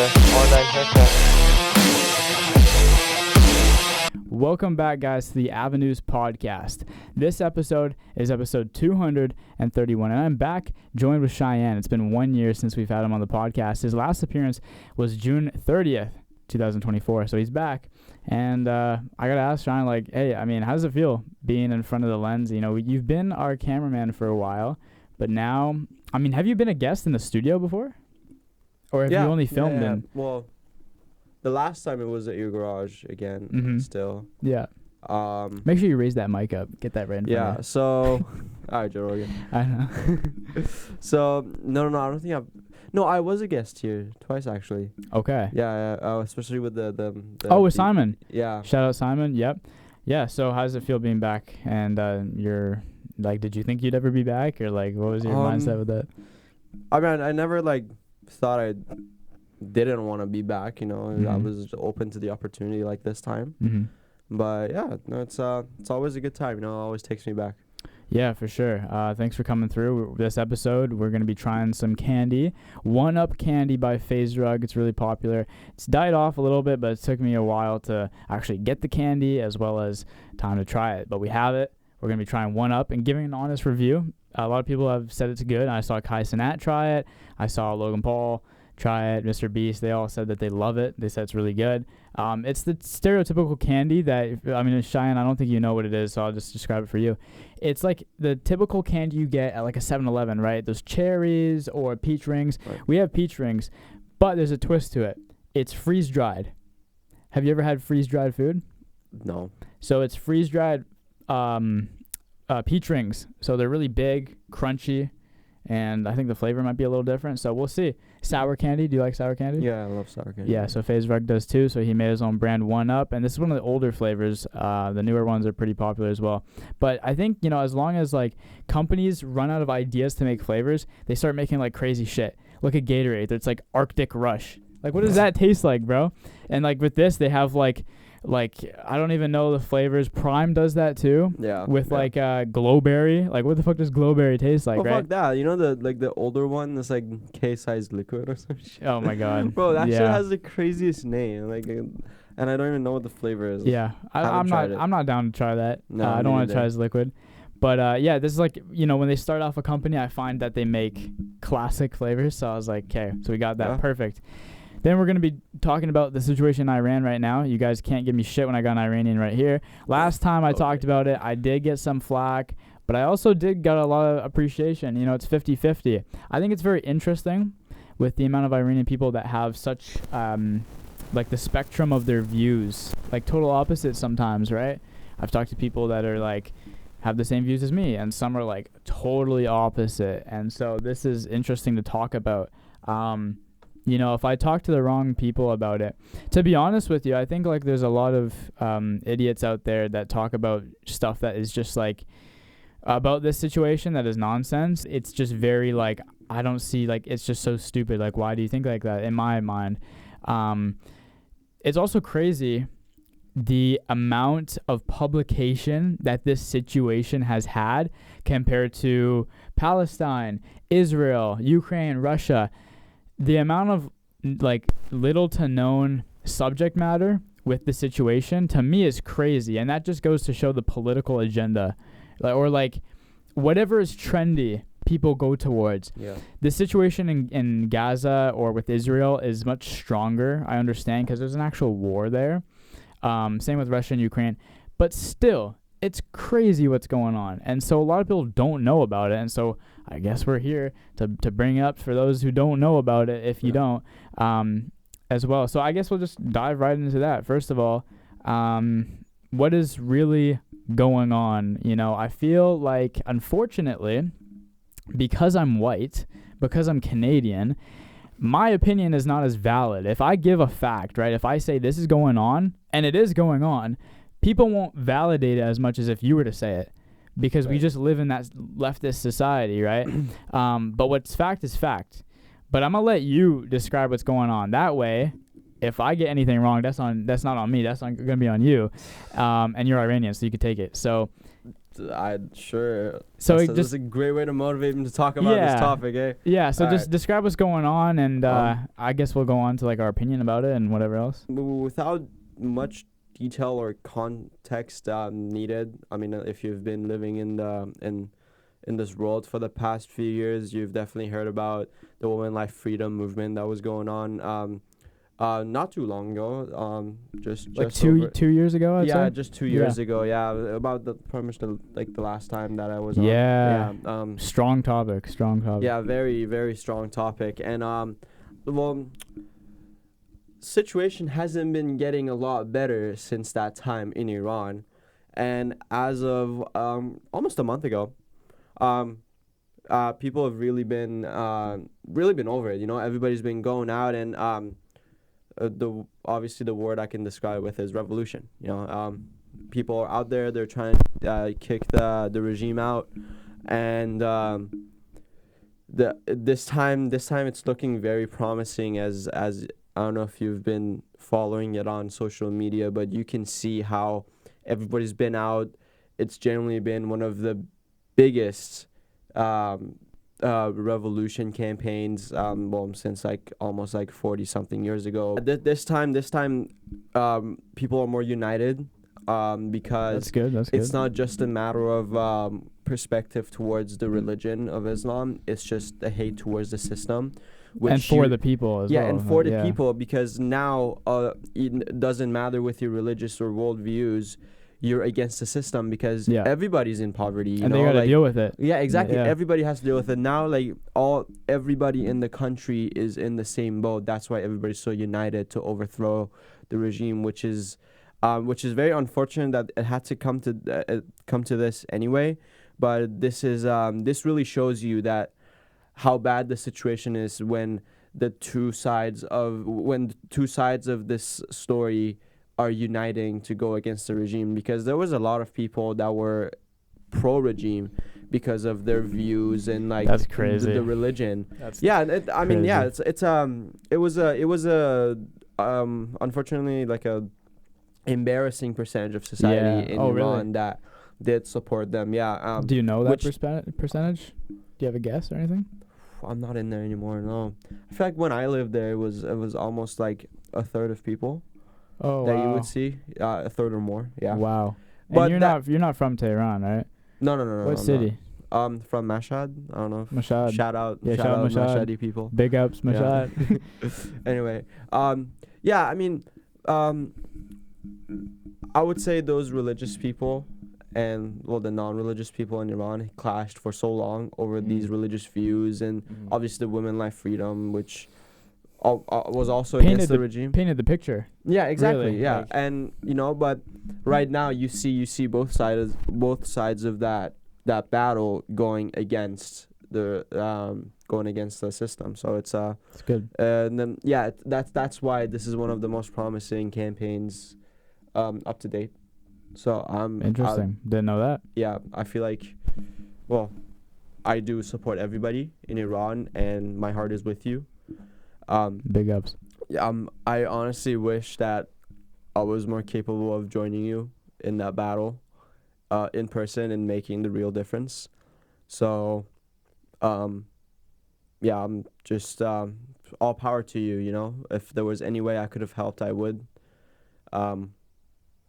online haircut. Welcome back, guys, to the Avenues podcast. This episode is episode 231, and I'm back joined with Shayan. It's been 1 year since we've had him on the podcast. His last appearance was June 30th, 2024, so he's back. And I got to ask Shayan, like, hey, I mean, how does it feel being in front of the lens? You know, you've been our cameraman for a while, but now, I mean, have you been a guest in the studio before? Or have you only filmed in? Well, the last time it was at your garage again, still. Yeah. Make sure you raise that mic up. Get that right in front of you. Yeah, so... All right, Joe Rogan. I know. So, no, I don't think I've... No, I was a guest here twice, actually. Okay. Yeah, especially with the with Simon. Yeah. Shout out Simon. Yep. Yeah, so how does it feel being back? And you're... Like, did you think you'd ever be back? Or, like, what was your mindset with that? I mean, I never, like, thought I didn't want to be back, you know. I was open to the opportunity like this time. But yeah, no, it's always a good time, you know. It always takes me back. Yeah, for sure. Thanks for coming through. This episode, we're going to be trying some candy. 1-Up candy by Faze Rug. It's really popular. It's died off a little bit, but it took me a while to actually get the candy as well as time to try it. But we have it. We're going to be trying 1-Up and giving an honest review. A lot of people have said it's good. I saw Kai Cenat try it. I saw Logan Paul try it. Mr. Beast, they all said that they love it. They said it's really good. It's the stereotypical candy that, I mean, Shayan, I don't think you know what it is, so I'll just describe it for you. It's like the typical candy you get at like a 7-Eleven, right? Those cherries or peach rings. Right. We have peach rings, but there's a twist to it. It's freeze-dried. Have you ever had freeze-dried food? No. So it's freeze-dried peach rings. So they're really big, crunchy, and I think the flavor might be a little different. So we'll see. Sour candy. Do you like sour candy? Yeah, I love sour candy. Yeah, so Faze Rug does too. So he made his own brand 1-Up, and this is one of the older flavors. The newer ones are pretty popular as well. But I think, you know, as long as like companies run out of ideas to make flavors, they start making like crazy shit. Look at Gatorade. It's like Arctic Rush. Like, what does that taste like, bro? And like with this, they have like I don't even know the flavors. Prime does that too. Yeah. With like Glowberry. Like, what the fuck does Glowberry taste like, right? Fuck that. You know the older one that's like K-sized liquid or some shit. Oh my god. Bro, that shit has the craziest name. Like, and I don't even know what the flavor is. Yeah. I'm not down to try that. No, I don't want to try this liquid. But yeah, this is like, you know, when they start off a company, I find that they make classic flavors. So I was like, okay, so we got that. Perfect. Then we're going to be talking about the situation in Iran right now. You guys can't give me shit when I got an Iranian right here. Last time I talked about it, I did get some flack, but I also did get a lot of appreciation. You know, it's 50-50. I think it's very interesting with the amount of Iranian people that have such, like the spectrum of their views, like total opposites sometimes, right? I've talked to people that are like, have the same views as me, and some are like totally opposite. And so this is interesting to talk about. You know, if I talk to the wrong people about it, to be honest with you, I think like there's a lot of idiots out there that talk about stuff that is just like about this situation that is nonsense. It's just very like, I don't see, like, it's just so stupid. Like, why do you think like that? In my mind, it's also crazy the amount of publication that this situation has had compared to Palestine, Israel, Ukraine, Russia. The amount of like little to known subject matter with the situation to me is crazy, and that just goes to show the political agenda, or like whatever is trendy, people go towards. Yeah. The situation in Gaza or with Israel is much stronger. I understand because there's an actual war there. Same with Russia and Ukraine, but still, it's crazy what's going on. And so a lot of people don't know about it. And so I guess we're here to bring it up for those who don't know about it, if you don't, as well. So I guess we'll just dive right into that. First of all, what is really going on? You know, I feel like, unfortunately, because I'm white, because I'm Canadian, my opinion is not as valid. If I give a fact, right, if I say this is going on, and it is going on, people won't validate it as much as if you were to say it, because we just live in that leftist society, right? But what's fact is fact. But I'm going to let you describe what's going on. That way, if I get anything wrong, that's not on me. That's gonna be on you. And you're Iranian, so you could take it. So. So this is a great way to motivate him to talk about this topic, eh? Yeah. So just describe what's going on, and I guess we'll go on to like our opinion about it and whatever else. Without much detail or context needed. I mean, if you've been living in this world for the past few years, you've definitely heard about the women life freedom movement that was going on. Not too long ago, just like 2 years ago. I'd say? Just 2 years ago. Yeah, about pretty much the last time that I was on. Yeah. Strong topic. Yeah, very very strong topic, and well, situation hasn't been getting a lot better since that time in Iran, and as of almost a month ago, people have really been over it. You know, everybody's been going out and obviously the word I can describe with is revolution. You know, people are out there. They're trying to kick the regime out, and this time it's looking very promising. As I don't know if you've been following it on social media, but you can see how everybody's been out. It's generally been one of the biggest revolution campaigns since almost 40 something years ago. This time people are more united because that's good. It's not just a matter of perspective towards the religion of Islam. It's just a hate towards the system, and for the people as well. Yeah, and for the people, because now it doesn't matter with your religious or world views. You're against the system because everybody's in poverty, and they gotta deal with it. Yeah, exactly. Yeah. Everybody has to deal with it now. Everybody in the country is in the same boat. That's why everybody's so united to overthrow the regime, which is very unfortunate that it had to come to this anyway. But this really shows you that how bad the situation is when the two sides of this story are uniting to go against the regime, because there was a lot of people that were pro-regime because of their views and that's crazy. The religion. It was unfortunately a embarrassing percentage of society in Iran that did support them. Do you know that percentage? Do you have a guess or anything? I'm not in there anymore. No, I feel like when I lived there, it was almost like a third of people. Oh, that you would see, a third or more. Yeah. Wow. But you're not from Tehran, right? No. What city? From Mashhad. I don't know. Mashhad. Shout out Mashhadi people. Big ups, Mashhad. Yeah. Anyway, I mean, I would say those religious people and the non-religious people in Iran clashed for so long over these religious views, and obviously the women life freedom, which was also against the regime. Painted the picture. Yeah, exactly. Really, yeah, and but right now you see both sides of that battle going against the system. So it's good. And then that's why this is one of the most promising campaigns up to date. So interesting. Didn't know that. Yeah, I feel like, I do support everybody in Iran, and my heart is with you. Big ups. I honestly wish that I was more capable of joining you in that battle, in person, and making the real difference. So, I'm just all power to you. You know, if there was any way I could have helped, I would.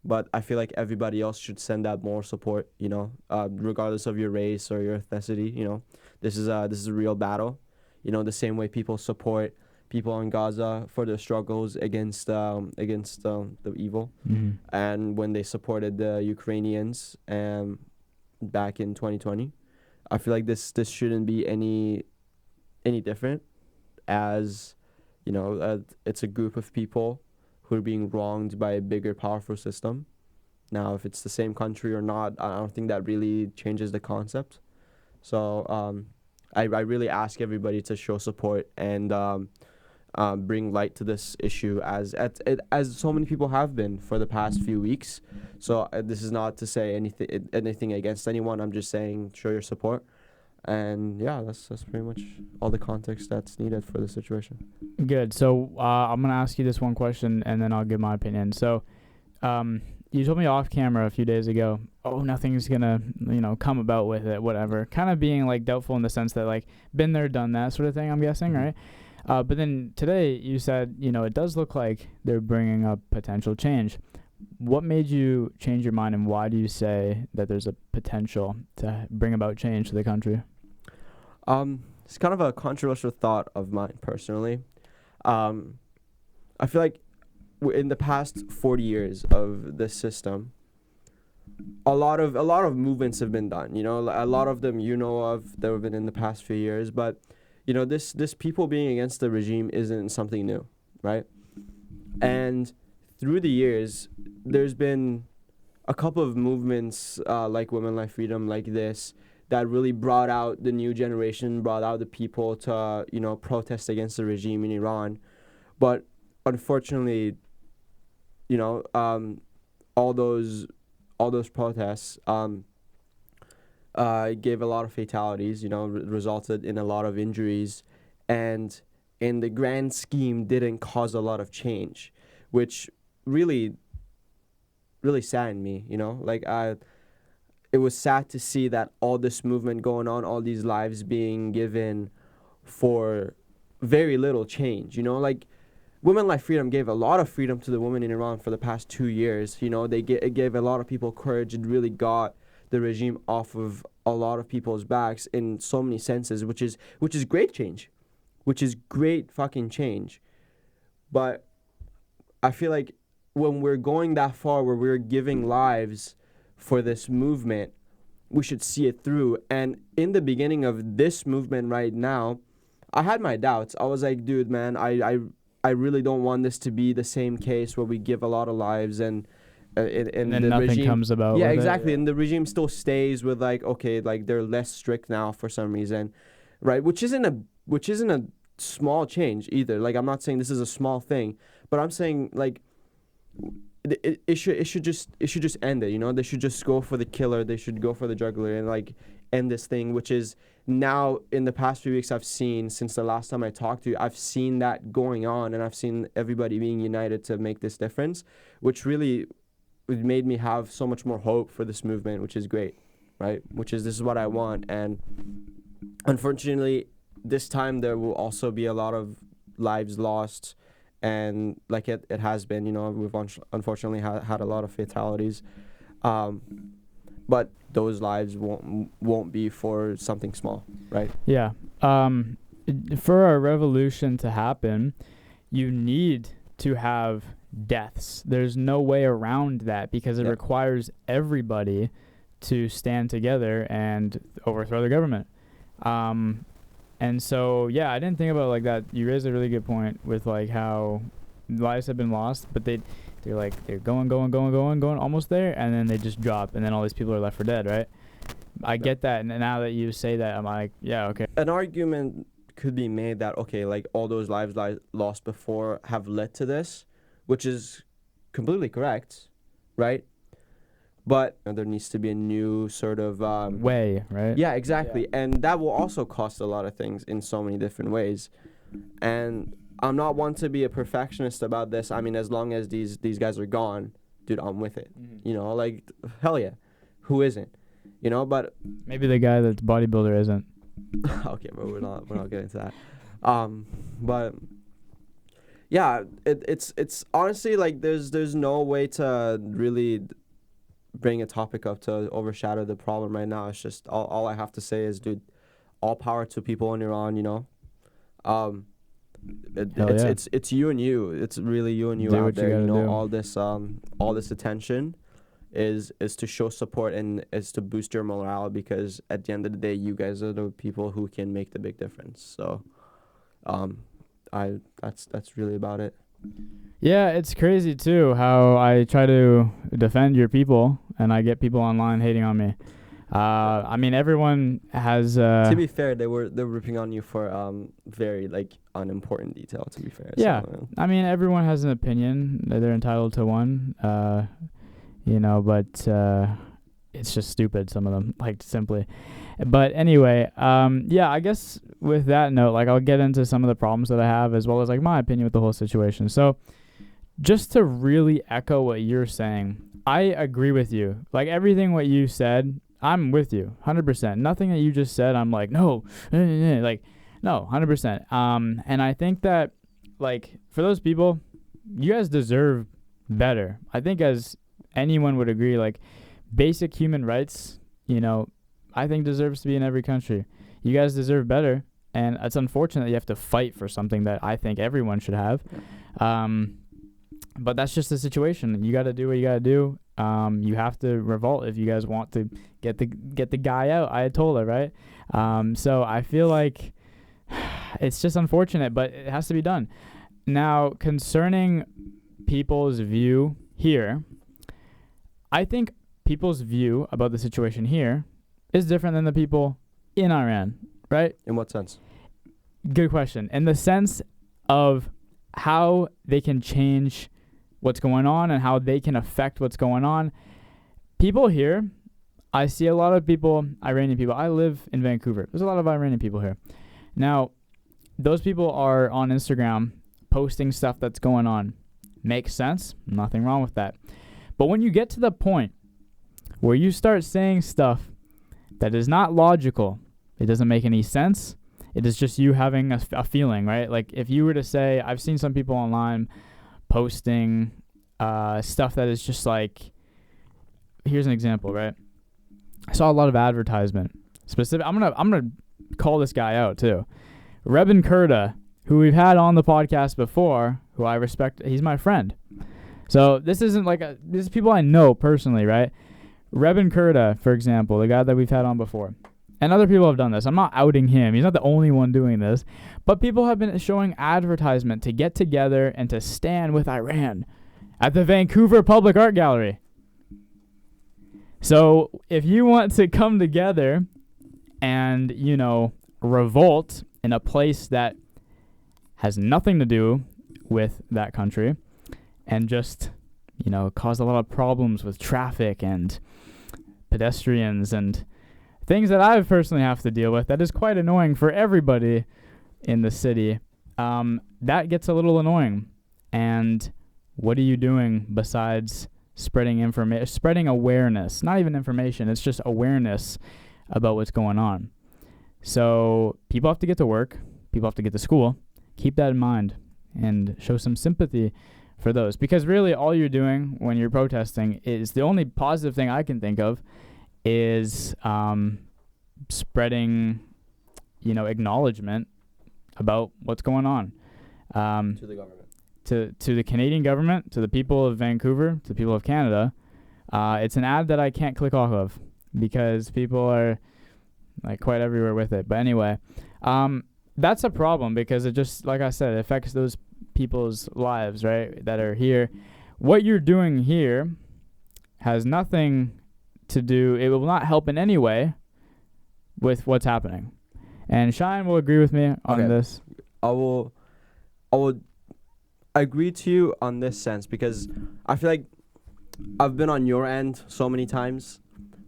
But I feel like everybody else should send out more support. You know, regardless of your race or your ethnicity. You know, this is a real battle. You know, the same way people support people in Gaza for their struggles against the evil, and when they supported the Ukrainians back in 2020, I feel like this shouldn't be any different, as you know, it's a group of people who are being wronged by a bigger, powerful system. Now, if it's the same country or not, I don't think that really changes the concept. So I really ask everybody to show support and bring light to this issue as so many people have been for the past few weeks. So this is not to say anything against anyone. I'm just saying show your support. And yeah, that's pretty much all the context that's needed for the situation. Good. So I'm gonna ask you this one question, and then I'll give my opinion. So, you told me off camera a few days ago, oh, nothing's gonna, come about with it, whatever. Kind of being like doubtful in the sense that like been there, done that sort of thing. I'm guessing, right? But then today you said, it does look like they're bringing up potential change. What made you change your mind, and why do you say that there's a potential to bring about change to the country? It's kind of a controversial thought of mine personally. I feel like in the past 40 years of this system, a lot of movements have been done. A lot of them that have been in the past few years. But this people being against the regime isn't something new, right? And through the years, there's been a couple of movements like Women Life Freedom, like this, that really brought out the new generation, brought out the people to, protest against the regime in Iran. But unfortunately, all those protests gave a lot of fatalities, resulted in a lot of injuries, and in the grand scheme didn't cause a lot of change, which really, really saddened me, it was sad to see that all this movement going on, all these lives being given for very little change. Women Life Freedom gave a lot of freedom to the women in Iran for the past 2 years. It gave a lot of people courage. It really got the regime off of a lot of people's backs in so many senses, which is great change, which is great fucking change. But I feel like when we're going that far, where we're giving lives for this movement, we should see it through. And in the beginning of this movement right now, I had my doubts. I was like, dude, man, I really don't want this to be the same case where we give a lot of lives and then the nothing regime comes about. Yeah, with exactly. It. And the regime still stays with like, okay, like they're less strict now for some reason, right? Which isn't a small change either. Like, I'm not saying this is a small thing, but I'm saying like it should just end it. They should just go for the killer. They should go for the juggler and like end this thing, which is now in the past few weeks I've seen, since the last time I talked to you, I've seen that going on, and I've seen everybody being united to make this difference, which really made me have so much more hope for this movement, which is great, right? This is what I want. And unfortunately, this time there will also be a lot of lives lost, and like it has been, we've unfortunately had a lot of fatalities, but those lives won't be for something small, right? Yeah. For a revolution to happen, you need to have deaths. There's no way around that, because it requires everybody to stand together and overthrow the government. And so, yeah, I didn't think about it like that. You raised a really good point with like how lives have been lost, but they're going almost there, and then they just drop, and then all these people are left for dead, right? I get that, and now that you say that, I'm like, yeah, okay. An argument could be made that, okay, like all those lives lost before have led to this, which is completely correct, right? But there needs to be a new sort of way, right? Yeah, exactly. Yeah. And that will also cost a lot of things in so many different ways. And I'm not one to be a perfectionist about this. I mean, as long as these guys are gone, dude, I'm with it. Mm-hmm. Hell yeah. Who isn't? But maybe the guy that's bodybuilder isn't. Okay, but we're not getting into that. But yeah, it's honestly like there's no way to really bring a topic up to overshadow the problem right now. It's just all I have to say is, dude, all power to people in Iran. It's you and you. It's really you and you out there. All this attention is to show support and is to boost your morale, because at the end of the day, you guys are the people who can make the big difference. So, that's really about it. Yeah, it's crazy too how I try to defend your people and I get people online hating on me. I mean, everyone has. To be fair, they're ripping on you for very like unimportant detail. To be fair. Yeah, so, I mean, everyone has an opinion. They're entitled to one. But it's just stupid, some of them, like, simply. But anyway, yeah, I guess with that note, like, I'll get into some of the problems that I have, as well as, like, my opinion with the whole situation. So just to really echo what you're saying, I agree with you. Like, everything what you said, I'm with you 100%. Nothing that you just said, I'm like, no, like, no, 100%. And I think that, like, for those people, you guys deserve better. I think, as anyone would agree, like, basic human rights, you know, I think deserves to be in every country. You guys deserve better, and it's unfortunate that you have to fight for something that I think everyone should have. But that's just the situation. You got to do what you got to do. You have to revolt if you guys want to get the guy out, Ayatollah, right? So I feel like it's just unfortunate, but it has to be done. Now, concerning people's view here, I think people's view about the situation here is different than the people in Iran, right? In what sense? Good question. In the sense of how they can change what's going on and how they can affect what's going on. People here, I see a lot of people, Iranian people. I live in Vancouver. There's a lot of Iranian people here. Now, those people are on Instagram posting stuff that's going on. Makes sense. Nothing wrong with that. But when you get to the point where you start saying stuff that is not logical, it doesn't make any sense, it is just you having a feeling, right? Like, if you were to say, I've seen some people online posting stuff that is just like, here's an example, right? I saw a lot of advertisement. I'm gonna call this guy out too. Rebin Kurda, who we've had on the podcast before, who I respect, he's my friend. So this isn't like this is people I know personally, right? Rebin Kurda, for example, the guy that we've had on before. And other people have done this. I'm not outing him. He's not the only one doing this. But people have been showing advertisement to get together and to stand with Iran at the Vancouver Public Art Gallery. So if you want to come together and, you know, revolt in a place that has nothing to do with that country and just, you know, cause a lot of problems with traffic and pedestrians and things that I personally have to deal with, that is quite annoying for everybody in the city, that gets a little annoying. And what are you doing besides spreading awareness? Not even information, it's just awareness about what's going on. So people have to get to work, people have to get to school. Keep that in mind and show some sympathy for those, because really all you're doing when you're protesting is, the only positive thing I can think of is spreading, you know, acknowledgement about what's going on To the government. To the Canadian government, to the people of Vancouver, to the people of Canada. It's an ad that I can't click off of because people are like quite everywhere with it. But anyway, that's a problem because it just, like I said, it affects those people's lives, right, that are here. What you're doing here has nothing to do, it will not help in any way with what's happening. And Shayan will agree with me on this. I will agree to you on this sense, because I feel like I've been on your end so many times,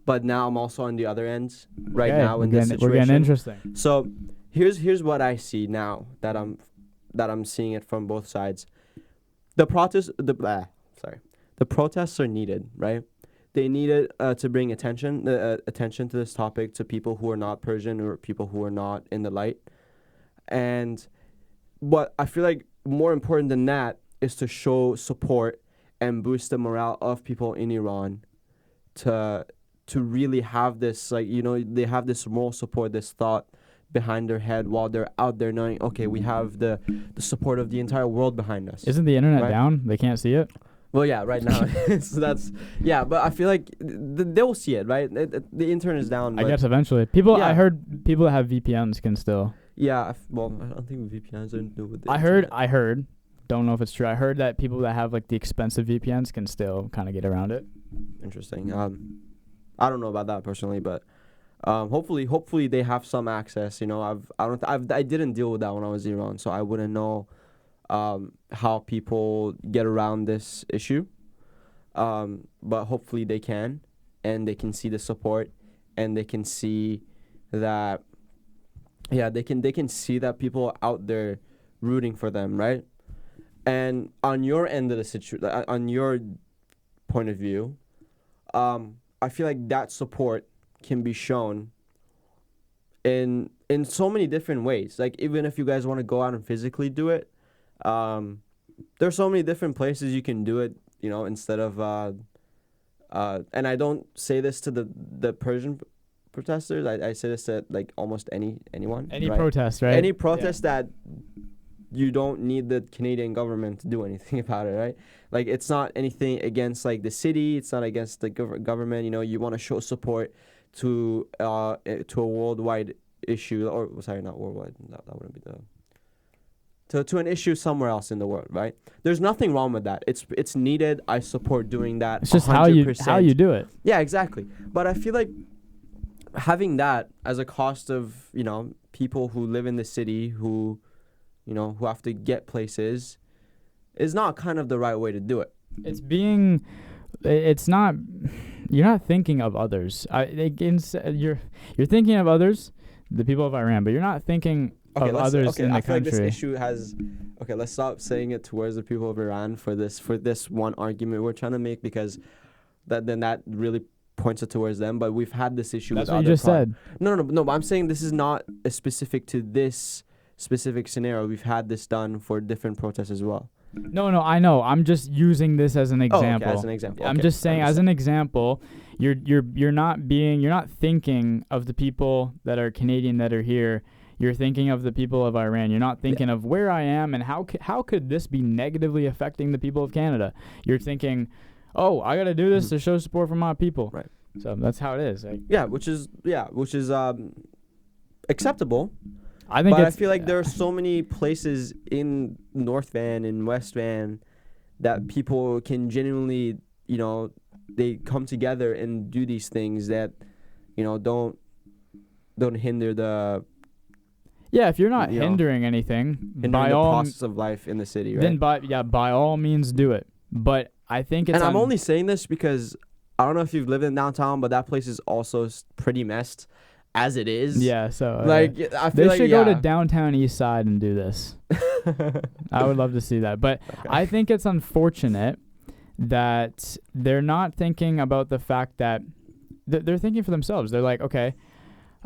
but now I'm also on the other end now in this situation. We're getting interesting. So here's what I see now that I'm seeing it from both sides. The protests are needed, right? They needed to bring attention to this topic to people who are not Persian or people who are not in the light. And what I feel like more important than that is to show support and boost the morale of people in Iran to really have this, like, you know, they have this moral support, this thought behind their head while they're out there knowing, okay, we have the support of the entire world behind us. Isn't the internet down? They can't see it? Well, yeah, right now. So that's, yeah, but I feel like they'll see it, right? The internet is down. I guess eventually. I heard people that have VPNs can still. Yeah, well, I don't think VPNs are do with the I heard, don't know if it's true. I heard that people that have like the expensive VPNs can still kind of get around it. Interesting. I don't know about that personally, but hopefully they have some access. You know, I didn't deal with that when I was in Iran, so I wouldn't know how people get around this issue. But hopefully they can, and they can see the support, and they can see that, yeah, they can see that people are out there rooting for them, right? And on your end of the situation, on your point of view, I feel like that support can be shown in so many different ways. Like, even if you guys want to go out and physically do it, there's so many different places you can do it, you know, instead of and I don't say this to the Persian protesters. I say this to like almost anyone. Any right? protest, right? Any protest that you don't need the Canadian government to do anything about it, right? Like, it's not anything against like the city. It's not against the government. You know, you want to show support to a worldwide issue, or sorry, not worldwide. That wouldn't be to an issue somewhere else in the world, right? There's nothing wrong with that. It's needed. I support doing that. It's just 100%. how you do it. Yeah, exactly. But I feel like having that as a cost of, you know, people who live in the city who, you know, who have to get places, is not kind of the right way to do it. It's not. You're not thinking of others. You're thinking of others, the people of Iran, but you're not thinking of others in the country. I feel like this issue has. Okay, let's stop saying it towards the people of Iran for this one argument we're trying to make, because that really points it towards them. But we've had this issue. That's with what you just said. No. But I'm saying this is not specific to this specific scenario. We've had this done for different protests as well. No, I know. I'm just using this as an example. Oh, okay, as an example. I'm just saying, as an example, you're not thinking of the people that are Canadian that are here. You're thinking of the people of Iran. You're not thinking of where I am and how could this be negatively affecting the people of Canada. You're thinking, oh, I got to do this to show support for my people. Right. So that's how it is. Which is acceptable. I feel like there are so many places in North Van and West Van that people can genuinely, you know, they come together and do these things that, you know, don't hinder the. Yeah, if you're not hindering anything, by the all process of life in the city, right? Then by all means do it. But I think it's. And I'm only saying this because I don't know if you've lived in downtown, but that place is also pretty messed as it is. Yeah, so like I feel they should go to downtown East Side and do this. I would love to see that, but okay. I think it's unfortunate that they're not thinking about the fact that they're thinking for themselves. They're like, okay,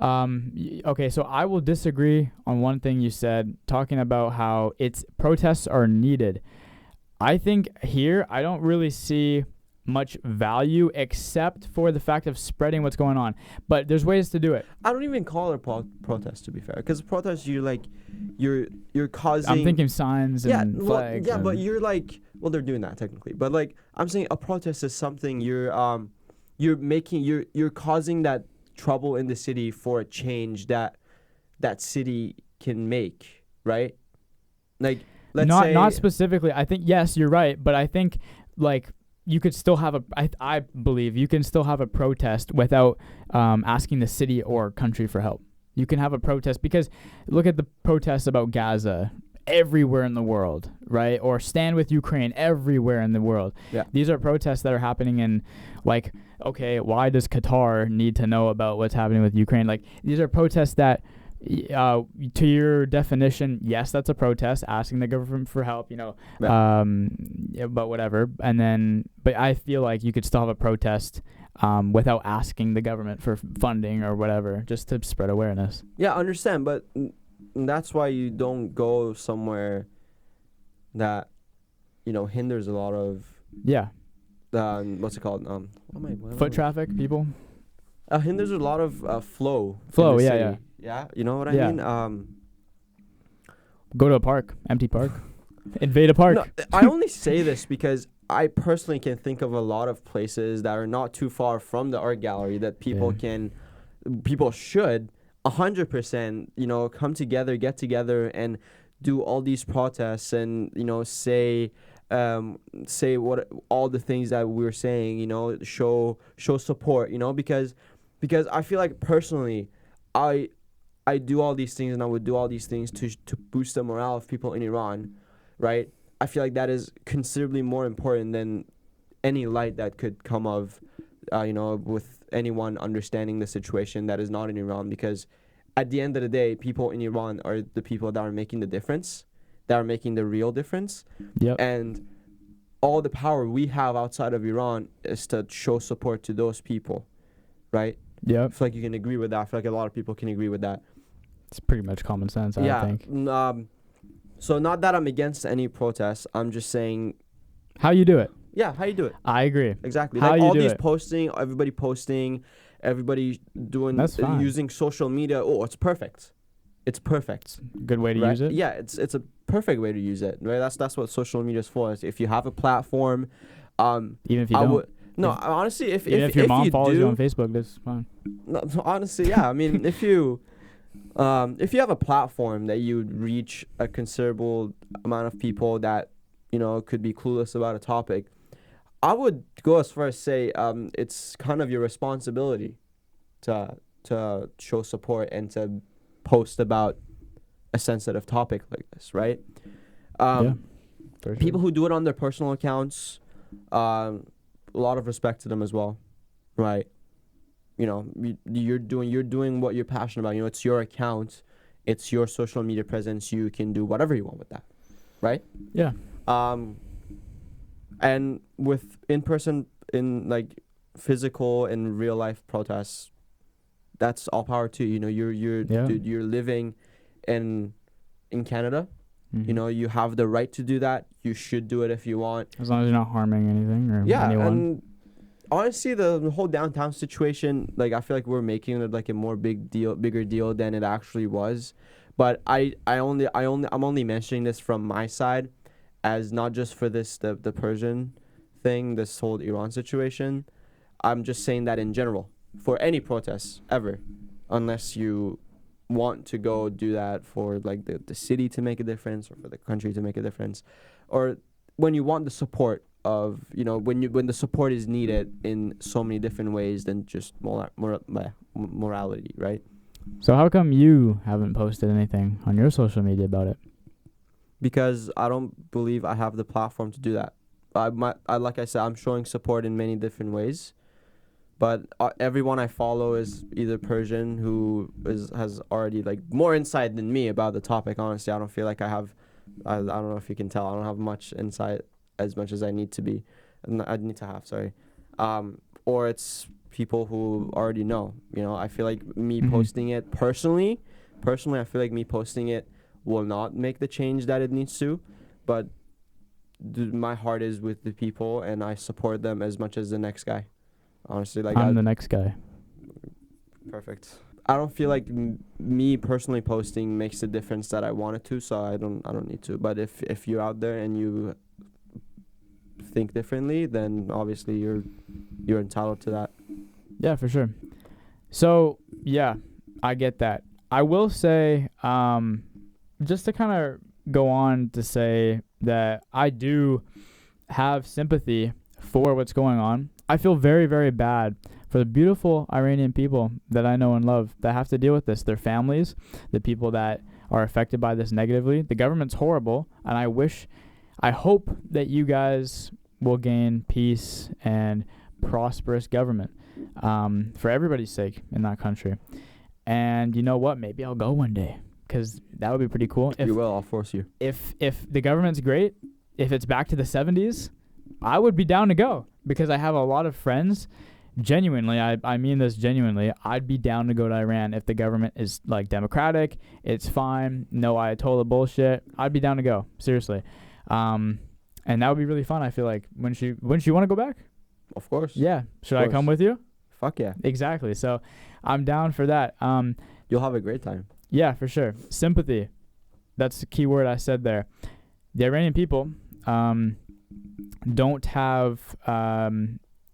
so I will disagree on one thing you said, talking about how protests are needed. I think here I don't really see much value except for the fact of spreading what's going on, but there's ways to do it. I don't even call it a protest, to be fair, because protest you're causing. I'm thinking signs and flags. Yeah, but you're like, well, they're doing that technically, but like I'm saying a protest is something you're causing that trouble in the city for a change that city can make, right? Like, let's say not specifically. I think yes, you're right, but I think like. You could still have I believe you can still have a protest without asking the city or country for help. You can have a protest because look at the protests about Gaza everywhere in the world, right? Or Stand With Ukraine everywhere in the world. Yeah. These are protests that are happening in, like, okay, why does Qatar need to know about what's happening with Ukraine? Like, these are protests that, to your definition, yes, that's a protest, asking the government for help, you know, yeah, but whatever. But I feel like you could still have a protest without asking the government for funding or whatever, just to spread awareness. Yeah, I understand, but that's why you don't go somewhere that, you know, hinders a lot of what's it called? Foot traffic, people. Hinders a lot of flow. Yeah, you know what I mean? Go to a park, empty park. Invade a park. No, I only say this because I personally can think of a lot of places that are not too far from the art gallery that people should 100%, you know, come together, get together and do all these protests and, you know, say what all the things that we're saying, you know, show support, you know, because I feel like personally I do all these things and I would do all these things to boost the morale of people in Iran, right? I feel like that is considerably more important than any light that could come of with anyone understanding the situation that is not in Iran, because at the end of the day, people in Iran are the people that are making the difference, that are making the real difference. Yep. And all the power we have outside of Iran is to show support to those people, right? Yep. I feel like you can agree with that. I feel like a lot of people can agree with that. It's pretty much common sense, I think. So not that I'm against any protests. I'm just saying how you do it. Yeah, how you do it. I agree. Exactly. How Like you all do these it. posting, everybody doing That's fine. using social media. Oh, it's perfect. It's perfect. Good way to right? use it. Yeah, it's a perfect way to use it. Right? That's what social media is for. Is if you have a platform, even if you don't. Honestly, if your mom you follows do, you on Facebook, that's fine. No, honestly, yeah. I mean, if you have a platform that you reach a considerable amount of people that could be clueless about a topic, I would go as far as say it's kind of your responsibility to show support and to post about a sensitive topic like this, right? Yeah, for sure. People who do it on their personal accounts, a lot of respect to them as well, right? You're doing what you're passionate about. It's your account, it's your social media presence. You can do whatever you want with that, right? Yeah. And with in-person, like physical and real life protests, that's all power to you. Dude, you're living in Canada. Mm-hmm. You have the right to do that. You should do it if you want. As long as you're not harming anything or anyone. And honestly, the whole downtown situation, like I feel like we're making it like a more bigger deal than it actually was. But I'm only mentioning this from my side, as not just for the Persian thing, this whole Iran situation. I'm just saying that in general, for any protests ever, unless you want to go do that for like the city to make a difference or for the country to make a difference, or when you want the support of when the support is needed in so many different ways than just morality, right? So how come you haven't posted anything on your social media about it? Because I don't believe I have the platform to do that. Like I said, I'm showing support in many different ways, but everyone I follow is either Persian, who has already like more insight than me about the topic. Honestly, I don't feel like I have. I don't know if you can tell. I don't have much insight as much as I need to be. I need to have. Sorry, or it's people who already know. I feel like me posting it personally, I feel like me posting it will not make the change that it needs to, but my heart is with the people and I support them as much as the next guy. Honestly, like I'm the next guy. Perfect. I don't feel like me personally posting makes the difference that I wanted to, so I don't need to. But if you're out there and you think differently, then obviously you're entitled to that. Yeah, for sure. So yeah, I get that. I will say, just to kind of go on to say that I do have sympathy for what's going on. I feel very, very bad for the beautiful Iranian people that I know and love that have to deal with this. Their families, the people that are affected by this negatively. The government's horrible, and I hope that you guys will gain peace and prosperous government for everybody's sake in that country. And you know what? Maybe I'll go one day, because that would be pretty cool. You will. I'll force you. If the government's great, if it's back to the 70s, I would be down to go, because I have a lot of friends. Genuinely, I mean this genuinely. I'd be down to go to Iran if the government is like democratic. It's fine. No Ayatollah bullshit. I'd be down to go. Seriously. And that would be really fun. I feel like wouldn't you want to go back? Of course. Yeah. Should I come with you? Fuck yeah. Exactly. So I'm down for that. You'll have a great time. Yeah, for sure. Sympathy. That's the key word I said there. The Iranian people don't have, a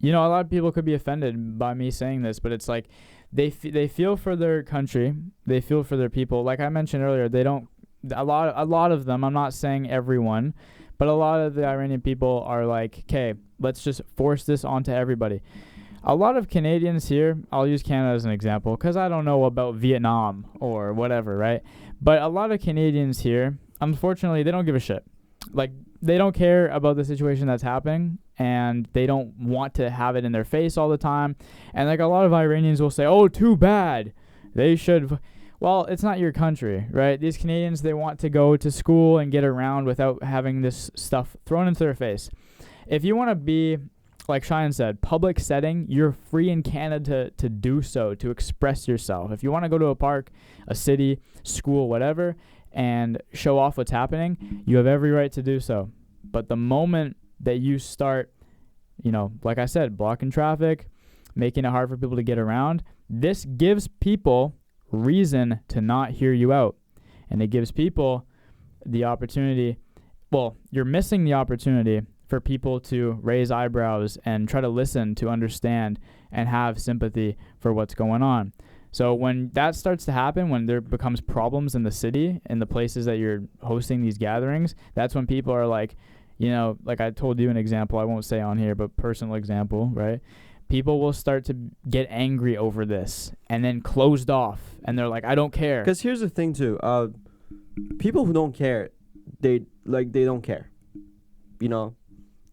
lot of people could be offended by me saying this, but it's like they feel for their country. They feel for their people. Like I mentioned earlier, they don't, a lot of them, I'm not saying everyone, but a lot of the Iranian people are like, okay, let's just force this onto everybody. A lot of Canadians here, I'll use Canada as an example, because I don't know about Vietnam or whatever, right? But a lot of Canadians here, unfortunately, they don't give a shit. Like, they don't care about the situation that's happening, and they don't want to have it in their face all the time. And like a lot of Iranians will say, oh, too bad. They should. Well, it's not your country, right? These Canadians, they want to go to school and get around without having this stuff thrown into their face. If you want to be, like Shayan said, public setting, you're free in Canada to do so, to express yourself. If you want to go to a park, a city, school, whatever, and show off what's happening, you have every right to do so. But the moment that you start, like I said, blocking traffic, making it hard for people to get around, this gives people reason to not hear you out. And it gives people the opportunity, you're missing the opportunity for people to raise eyebrows and try to listen, to understand, and have sympathy for what's going on. So when that starts to happen, when there becomes problems in the city, in the places that you're hosting these gatherings, that's when people are like, like I told you an example, I won't say on here, but personal example, right? People will start to get angry over this and then closed off, and they're like, I don't care. Because here's the thing too, people who don't care, they don't care.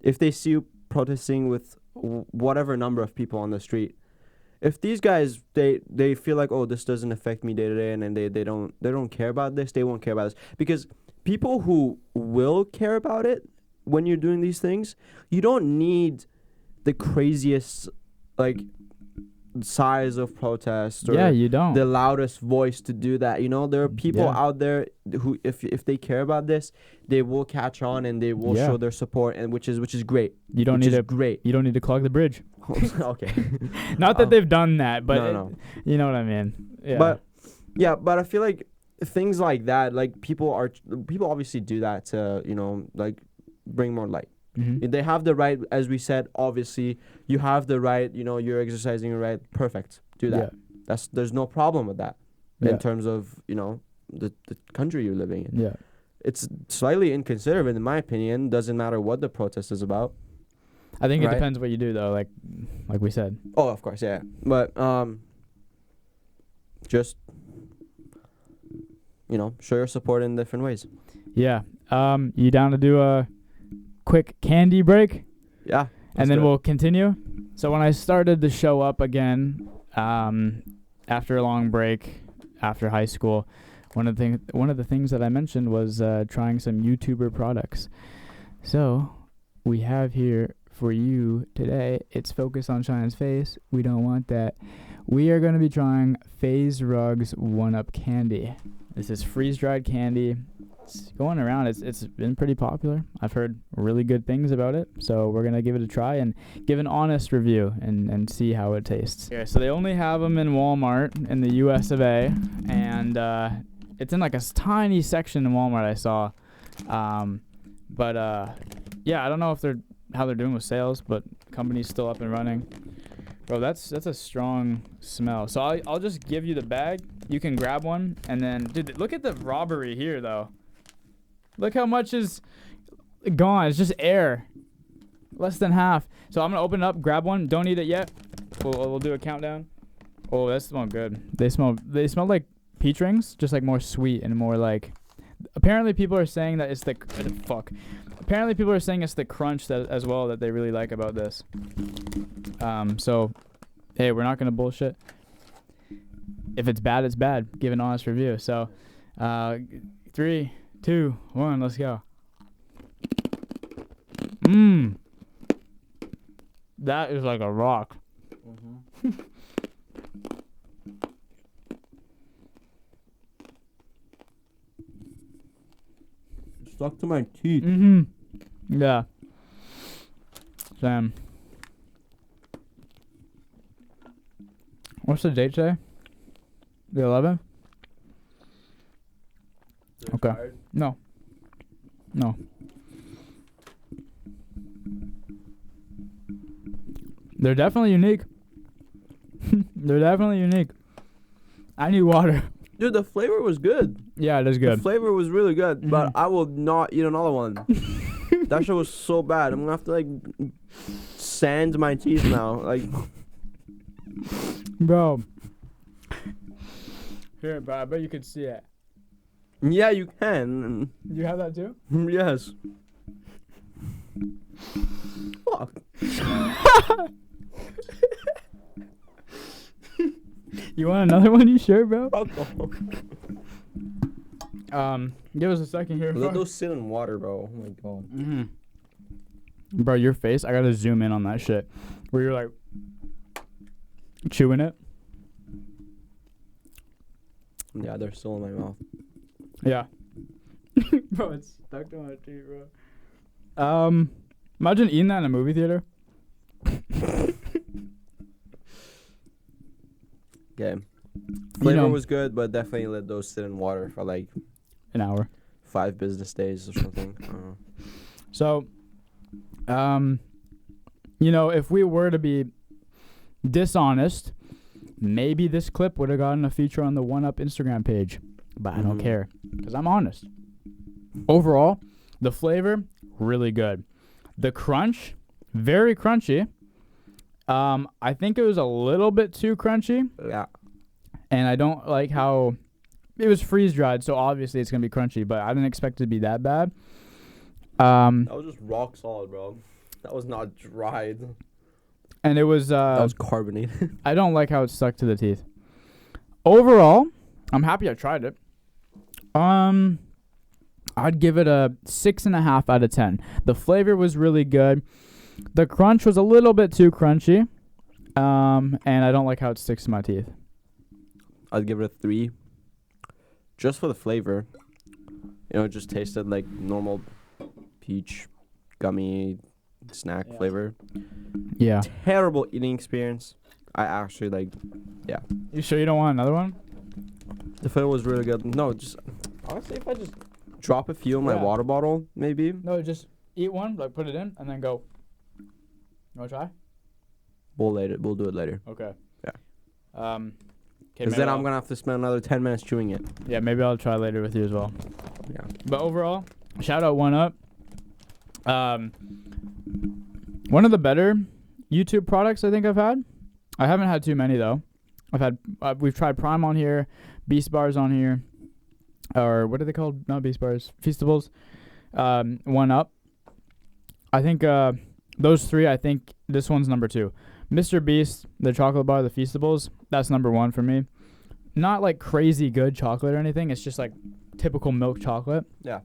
If they see you protesting with whatever number of people on the street, if these guys they feel like, oh, this doesn't affect me day to day, and then they don't care about this, they won't care about this. Because people who will care about it, when you're doing these things, you don't need the craziest size of protest or you don't. the loudest voice to do that. There are people out there who, if they care about this, they will catch on and they will show their support, and which is great. You don't need to clog the bridge. Okay. Not that they've done that, but no. You know what I mean. Yeah. But I feel like things like that, like people obviously do that to bring more light. Mm-hmm. They have the right, as we said, obviously you have the right, you're exercising your right, perfect, do that. There's no problem with that in terms of the country you're living in. It's slightly inconsiderate in my opinion. Doesn't matter what the protest is about. I think it depends what you do though, like we said. Oh, of course, yeah. But just show your support in different ways. You down to do a quick candy break? Yeah. And then we'll continue. So when I started the show up again, after a long break, after high school, one of the things that I mentioned was trying some YouTuber products. So we have here for you today, it's Focus on Shayan's face. We don't want that. We are going to be trying Faze Rug's 1-Up candy. This is freeze-dried candy. It's going around. It's been pretty popular. I've heard really good things about it. So we're going to give it a try and give an honest review and see how it tastes. Yeah, so they only have them in Walmart in the US of A. And it's in like a tiny section in Walmart I saw. Yeah, I don't know how they're doing with sales, but company's still up and running. Bro, that's a strong smell. So I'll just give you the bag. You can grab one, and then, dude, look at the robbery here, though. Look how much is gone. It's just air. Less than half. So I'm gonna open it up, grab one. Don't eat it yet. We'll do a countdown. Oh, that smells good. They smell like peach rings, just like more sweet and more like. Apparently, people are saying that it's the Apparently, people are saying it's the crunch as well that they really like about this. So, hey, we're not gonna bullshit. If it's bad, it's bad. Give an honest review. So, 3, 2, 1, let's go. That is like a rock. Mm-hmm. Stuck to my teeth. Mm-hmm. Yeah. Sam. What's the date say? The 11th? Okay. Expired? No. They're definitely unique. They're definitely unique. I need water. Dude, the flavor was good. Yeah, it is good. The flavor was really good, but I will not eat another one. That shit was so bad. I'm gonna have to sand my teeth now. Bro. Here, bro, I bet you could see it. Yeah, you can. You have that too? Yes. Fuck. You want another one? You sure, bro? Fuck. Give us a second here. Let those sit in water, bro. Oh my god. Mm-hmm. Bro, your face, I gotta zoom in on that shit. Where you're like chewing it. Yeah, they're still in my mouth. Yeah. Bro, it's stuck to my teeth, bro. Imagine eating that in a movie theater. Okay. Flavor was good, but definitely let those sit in water for like an hour. 5 business days or something. So, you know, if we were to be dishonest, maybe this clip would have gotten a feature on the 1UP Instagram page. But I don't care, because I'm honest. Overall, the flavor, really good. The crunch, very crunchy. I think it was a little bit too crunchy. Yeah. And I don't like how it was freeze dried, so obviously it's gonna be crunchy, but I didn't expect it to be that bad. That was just rock solid, bro. That was not dried. And it was that was carbonated. I don't like how it stuck to the teeth. Overall, I'm happy I tried it. I'd give it a 6.5 out of 10. The flavor was really good. The crunch was a little bit too crunchy. And I don't like how it sticks to my teeth. I'd give it a 3. Just for the flavor. You know, it just tasted like normal peach gummy snack flavor. Yeah. Terrible eating experience. I actually You sure you don't want another one? The flavor was really good. No, just honestly, if I just drop a few in my water bottle, maybe. No, just eat one, like put it in, and then go. You want to try? We'll do it later. Okay. Yeah. Because then I'm going to have to spend another 10 minutes chewing it. Yeah, maybe I'll try later with you as well. Yeah. But overall, shout out 1UP. One of the better YouTube products I think I've had. I haven't had too many though. We've tried Prime on here, Beast Bars on here, or what are they called? Not Beast Bars, Feastables. 1UP. I think those three. I think this one's number 2. Mr. Beast, the chocolate bar, the Feastables. That's number 1 for me. Not like crazy good chocolate or anything. It's just like typical milk chocolate. Yeah.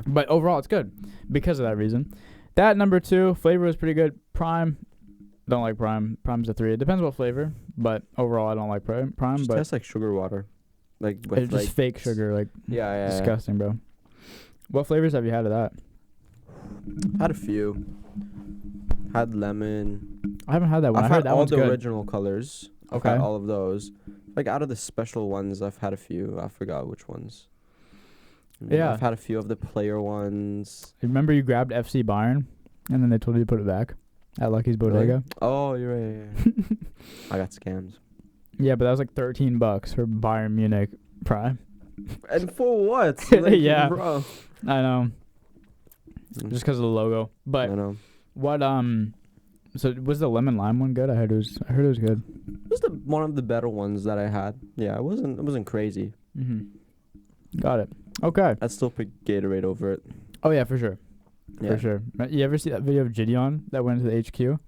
But overall, it's good because of that reason. That number 2 flavor was pretty good. Prime. Don't like Prime. Prime's a 3. It depends what flavor, but overall, I don't like Prime. Just But tastes like sugar water, like with it's just fake sugar, like disgusting, bro. What flavors have you had of that? Had a few. Had lemon. I haven't had that one. I've I heard had that all one's the good. original colors. I've had all of those. Like out of the special ones, I've had a few. I forgot which ones. Yeah. I've had a few of the player ones. Remember you grabbed FC Bayern, and then they told you to put it back at Lucky's Bodega? Really? Oh, you're right. Yeah. I got scammed. Yeah, but that was like $13 for Bayern Munich Prime. And for what? Yeah. Bro. I know. Just because of the logo. But I know. what so was the lemon lime one good? I heard it was good. It was one of the better ones that I had. Yeah, it wasn't crazy. Got it. Okay. I'd still pick Gatorade over it. Oh yeah, for sure. Yeah. For sure. You ever see that video of Gideon that went to the HQ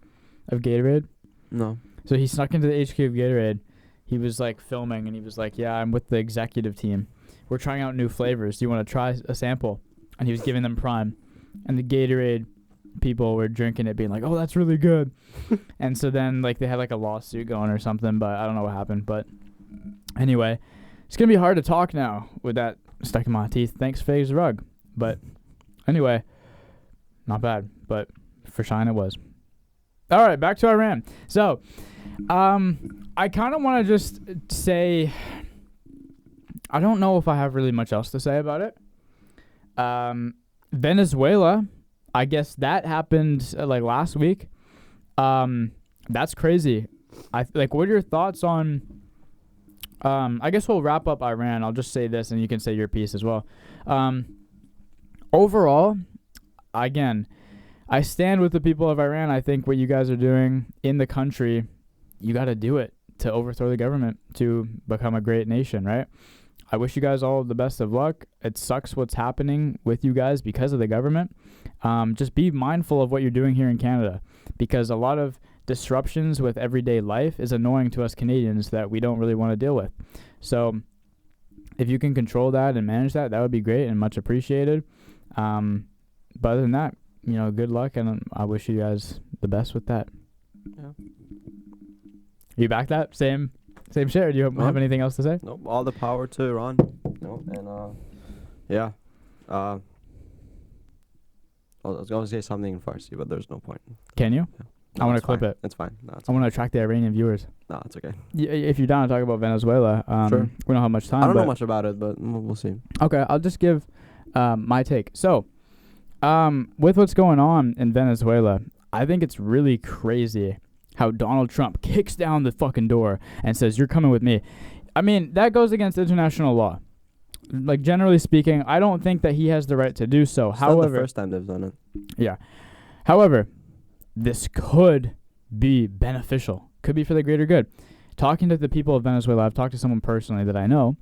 of Gatorade? No. So he snuck into the HQ of Gatorade. He was like filming and he was like, "Yeah, I'm with the executive team. We're trying out new flavors. Do you want to try a sample?" And he was giving them Prime. And the Gatorade people were drinking it, being like, "Oh, that's really good." And so then like they had like a lawsuit going or something, but I don't know what happened. But anyway, it's gonna be hard to talk now with that stuck in my teeth. Thanks, Faze Rug. But anyway, not bad. But for Shayan, it was. All right, back to Iran. So, I kind of want to just say, I don't know if I have really much else to say about it. Venezuela, I guess that happened like last week. That's crazy. What are your thoughts on? I guess we'll wrap up Iran. I'll just say this, and you can say your piece as well. Overall, again, I stand with the people of Iran. I think what you guys are doing in the country, you got to do it to overthrow the government to become a great nation, right? I wish you guys all the best of luck. It sucks what's happening with you guys because of the government. Just be mindful of what you're doing here in Canada, because a lot of disruptions with everyday life is annoying to us Canadians that we don't really want to deal with. So if you can control that and manage that, that would be great and much appreciated. But other than that, good luck, and I wish you guys the best with that. Yeah. You back that? Same shit, or do you have anything else to say? Nope, all the power to Iran. And yeah. I was going to say something in Farsi, but there's no point. Can you? Yeah. I want to clip it. It's fine. No, I want to attract the Iranian viewers. No, it's okay. If you're down to talk about Venezuela, sure. We don't have much time. I don't know much about it, but we'll see. Okay, I'll just give my take. So, with what's going on in Venezuela, I think it's really crazy how Donald Trump kicks down the fucking door and says, "You're coming with me." I mean, that goes against international law. Like, generally speaking, I don't think that he has the right to do so. It's However, not the first time they've done it. Yeah. However, this could be beneficial. Could be for the greater good. Talking to the people of Venezuela, I've talked to someone personally that I know.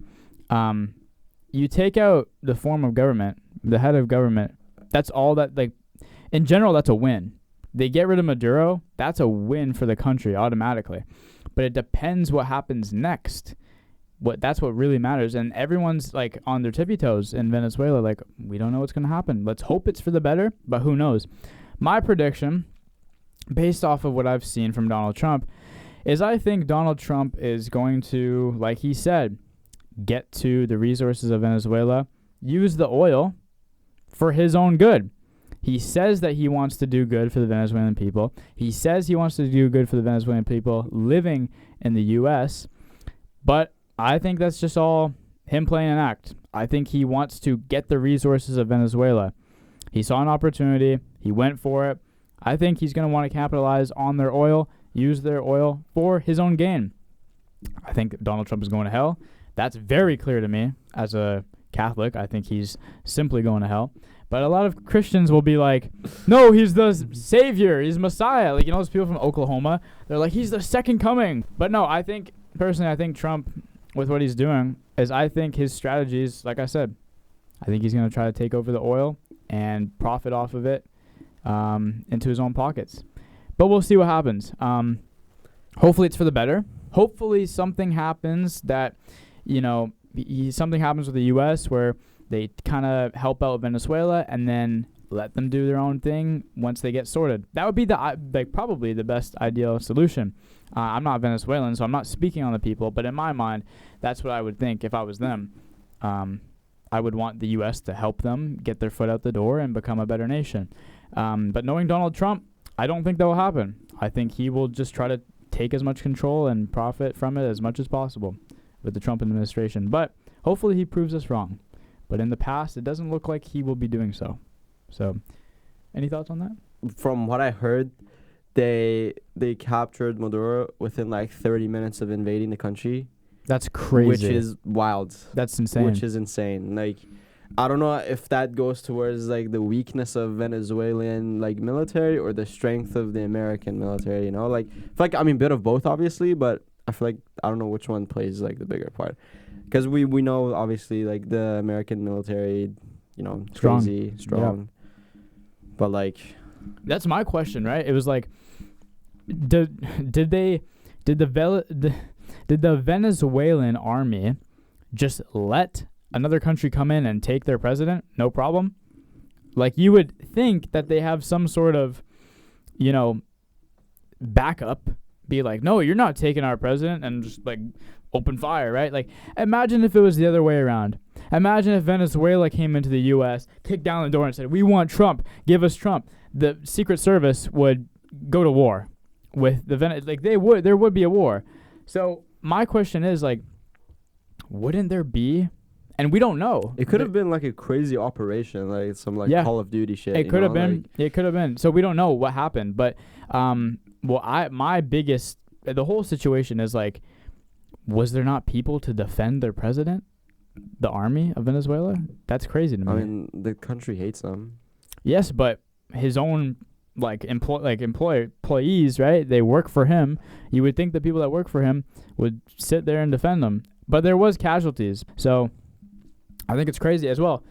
You take out the form of government, the head of government, that's all that, like, in general, that's a win. They get rid of Maduro, that's a win for the country automatically. But it depends what happens next. That's what really matters. And everyone's like on their tippy toes in Venezuela, like, we don't know what's going to happen. Let's hope it's for the better, but who knows? My prediction, based off of what I've seen from Donald Trump, is I think Donald Trump is going to, like he said, get to the resources of Venezuela, use the oil for his own good. He says that he wants to do good for the Venezuelan people. He says he wants to do good for the Venezuelan people living in the U.S., but I think that's just all him playing an act. I think he wants to get the resources of Venezuela. He saw an opportunity. He went for it. I think he's going to want to capitalize on their oil, use their oil for his own gain. I think Donald Trump is going to hell. That's very clear to me as a Catholic. I think he's simply going to hell. But a lot of Christians will be like, no, he's the savior. He's Messiah. Like, those people from Oklahoma, they're like, he's the second coming. But no, I think Trump, with what he's doing, is I think his strategies, like I said, I think he's going to try to take over the oil and profit off of it into his own pockets. But we'll see what happens. Hopefully it's for the better. Hopefully something happens that, something happens with the U.S. where they kind of help out Venezuela and then let them do their own thing once they get sorted. That would be probably the best ideal solution. I'm not Venezuelan, so I'm not speaking on the people, but in my mind, that's what I would think if I was them. I would want the U.S. to help them get their foot out the door and become a better nation. But knowing Donald Trump, I don't think that will happen. I think he will just try to take as much control and profit from it as much as possible with the Trump administration. But hopefully he proves us wrong. But in the past, it doesn't look like he will be doing so. So, any thoughts on that? From what I heard, they captured Maduro within like 30 minutes of invading the country. That's crazy. Which is wild. That's insane. Which is insane. Like, I don't know if that goes towards like the weakness of Venezuelan like military or the strength of the American military. I mean, bit of both, obviously, but I feel like I don't know which one plays like the bigger part. Because we know, obviously, like, the American military, crazy, strong. Yeah. But, like... That's my question, right? It was like, did the Venezuelan army just let another country come in and take their president? No problem? Like, you would think that they have some sort of, backup. Be like, no, you're not taking our president, and just, like... open fire, right? Like, imagine if it was the other way around. Imagine if Venezuela came into the U.S., kicked down the door and said, we want Trump, give us Trump. The Secret Service would go to war with the there would be a war. So my question is, like, wouldn't there be, and we don't know. It could have been like a crazy operation, like some like Call of Duty shit. It could have been. It could have been. So we don't know what happened. But the whole situation is like, was there not people to defend their president? The army of Venezuela? That's crazy to me. I mean, the country hates them. Yes, but his own employees, right? They work for him. You would think the people that work for him would sit there and defend them. But there was casualties. So I think it's crazy as well.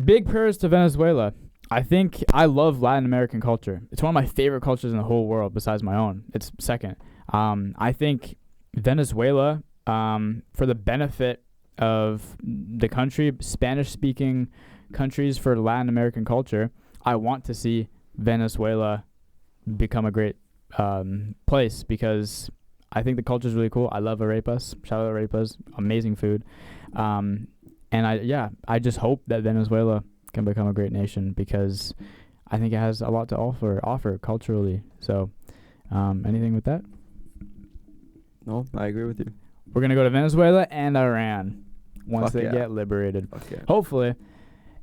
Big prayers to Venezuela. I love Latin American culture. It's one of my favorite cultures in the whole world besides my own. It's second. I think Venezuela, for the benefit of the country, Spanish-speaking countries for Latin American culture, I want to see Venezuela become a great place because I think the culture is really cool. I love arepas. Shout out arepas. Amazing food. And I just hope that Venezuela can become a great nation because I think it has a lot to offer culturally. So anything with that? No, I agree with you. We're going to go to Venezuela and Iran once they get liberated. Okay. Hopefully.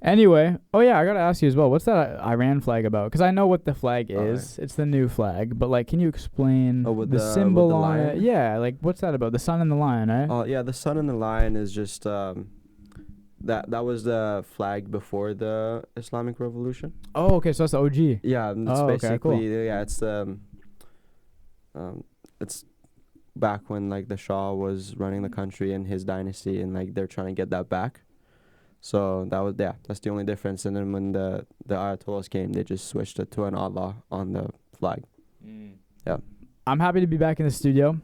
Anyway, I got to ask you as well, what's that Iran flag about? Because I know what the flag is. Right. It's the new flag. But, like, can you explain the symbol on it? Yeah, like, what's that about? The sun and the lion, right? Yeah, the sun and the lion is just that was the flag before the Islamic Revolution. Oh, okay, so that's the OG. Yeah, it's basically, cool. Yeah, it's back when, like, the Shah was running the country in his dynasty, and, like, they're trying to get that back. So that's the only difference. And then when the Ayatollahs came, they just switched it to an Allah on the flag. Yeah. I'm happy to be back in the studio.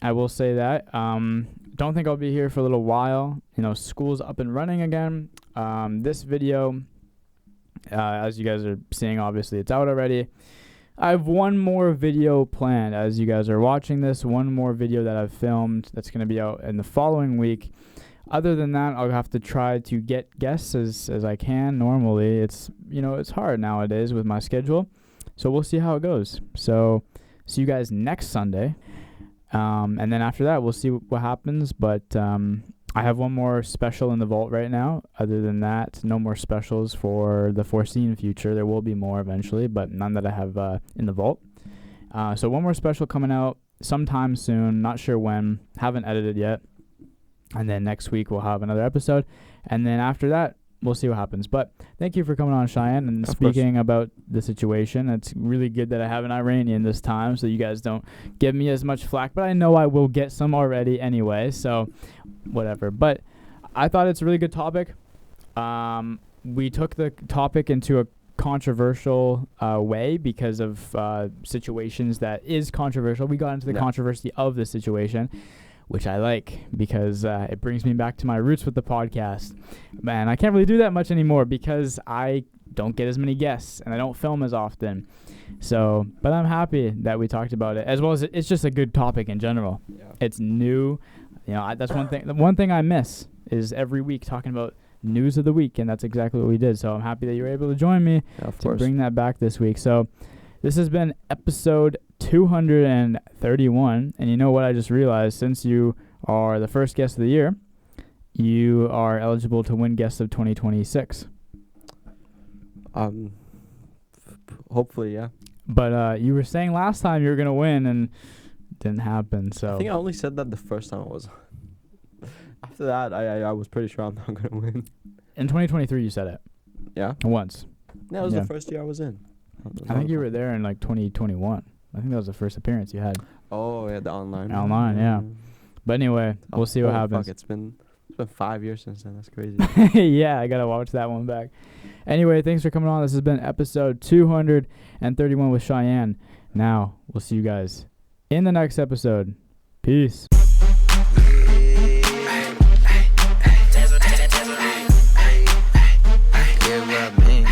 I will say that. Don't think I'll be here for a little while. School's up and running again. This video, as you guys are seeing, obviously it's out already. I have one more video planned as you guys are watching this. One more video that I've filmed that's going to be out in the following week. Other than that, I'll have to try to get guests as I can. Normally, it's hard nowadays with my schedule. So we'll see how it goes. So see you guys next Sunday. And then after that, we'll see what happens. But I have one more special in the vault right now. Other than that, no more specials for the foreseen future. There will be more eventually, but none that I have in the vault. So one more special coming out sometime soon. Not sure when. Haven't edited yet. And then next week we'll have another episode. And then after that, we'll see what happens. But thank you for coming on, Shayan, and speaking about the situation. It's really good that I have an Iranian this time so you guys don't give me as much flack. But I know I will get some already anyway, so whatever. But I thought it's a really good topic. We took the topic into a controversial way because of situations that is controversial. We got into the controversy of the situation, which I like because it brings me back to my roots with the podcast. Man, I can't really do that much anymore because I don't get as many guests and I don't film as often. So, but I'm happy that we talked about it, as well as it's just a good topic in general. Yeah. It's new. That's one thing. The one thing I miss is every week talking about news of the week, and that's exactly what we did. So I'm happy that you were able to join me to bring that back this week. So this has been episode 231, and you know what I just realized? Since you are the first guest of the year, you are eligible to win guest of 2026. Hopefully, yeah. But you were saying last time you were gonna win, and it didn't happen. So I think I only said that the first time I was. After that, I was pretty sure I'm not gonna win. In 2023, you said it. Yeah. Once. That was the first year I was in. I think you were there in like 2021. I think that was the first appearance you had. Oh yeah, the online. Online, yeah. But anyway, we'll see what happens. Fuck, it's been 5 years since then. That's crazy. Yeah, I gotta watch that one back. Anyway, thanks for coming on. This has been episode 231 with Shayan. Now we'll see you guys in the next episode. Peace.